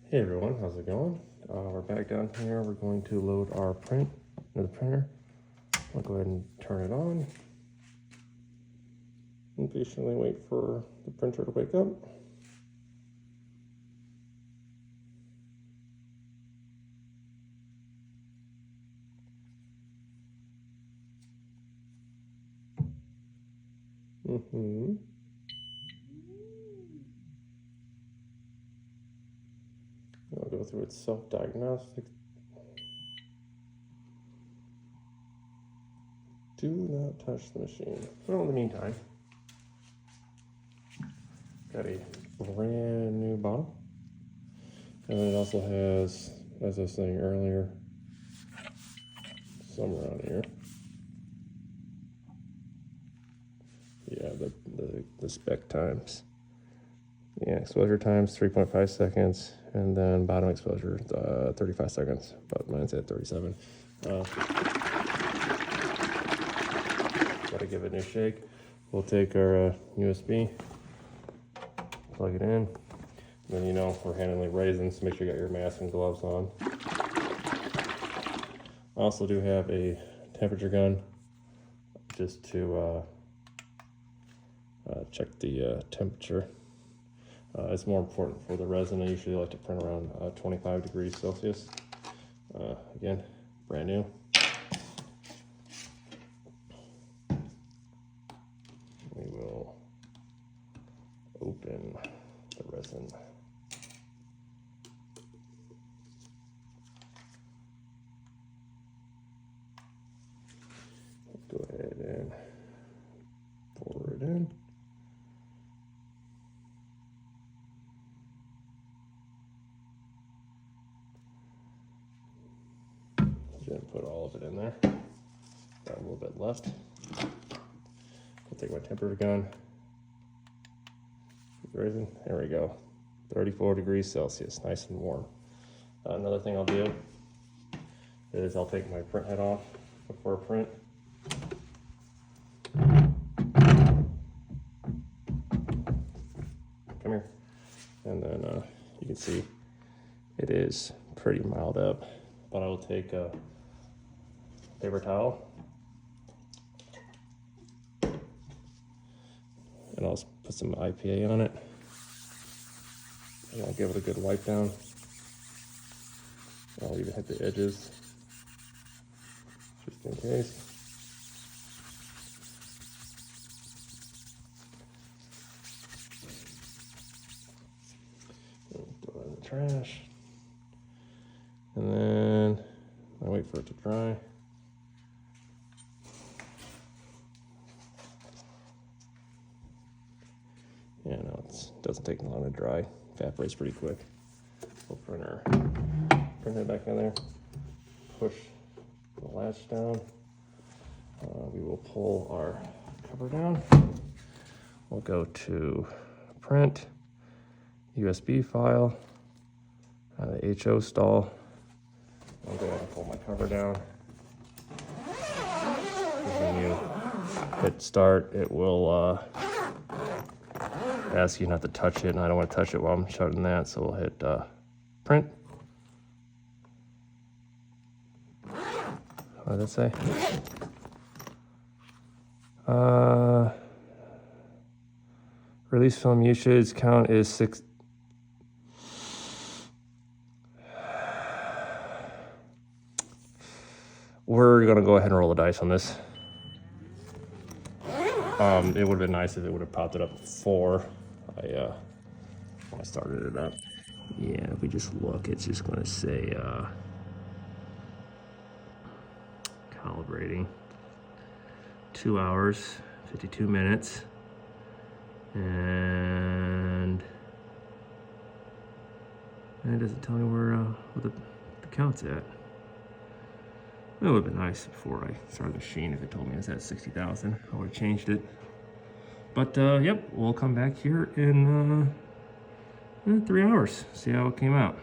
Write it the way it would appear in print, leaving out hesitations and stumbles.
Hey everyone, how's it going? We're back down here. We're going to load our print into the printer. I'll go ahead and turn it on and patiently wait for the printer to wake up. I'll go through its self-diagnostics. Do not touch the machine. Well, in the meantime, got a brand new bottle. And it also has, as I was saying earlier, somewhere around here. Yeah, the spec times. Yeah, exposure times 3.5 seconds, and then bottom exposure 35 seconds. But mine's at 37. Gotta give it a new shake. We'll take our USB, plug it in. Then we're handling raisins, so make sure you got your mask and gloves on. I also do have a temperature gun, just to check the temperature. It's more important for the resin. I usually like to print around 25 degrees Celsius. Again, brand new. We will open the resin. Go ahead and pour it in. Didn't put all of it in there. Got a little bit left. I'll take my temperature gun. Resin. There we go. 34 degrees Celsius, nice and warm. Another thing I'll do is I'll take my print head off before print. Come here. And then you can see it is pretty mild up, but I will take a paper towel and I'll put some IPA on it, and I'll give it a good wipe down. I'll even hit the edges, just in case. Throw it in the trash, and then I wait for it to dry. Yeah, no, it doesn't take long to dry. Evaporates pretty quick. We'll print it back in there. Push the latch down. We will pull our cover down. We'll go to print, USB file, the HO stall. I'll go ahead and pull my cover down. When you hit start, it will ask you not to touch it, and I don't want to touch it while I'm shutting that, so we'll hit print. What did that say? Release film usage count is 6. We're gonna go ahead and roll the dice on this. It would have been nice if it would have popped it up before I started it up. Yeah, if we just look, it's just gonna say calibrating. 2 hours, 52 minutes, and it doesn't tell me where the count's at. It would have been nice before I started the machine if it told me it was at 60,000. I would have changed it. But yep, we'll come back here in 3 hours, see how it came out.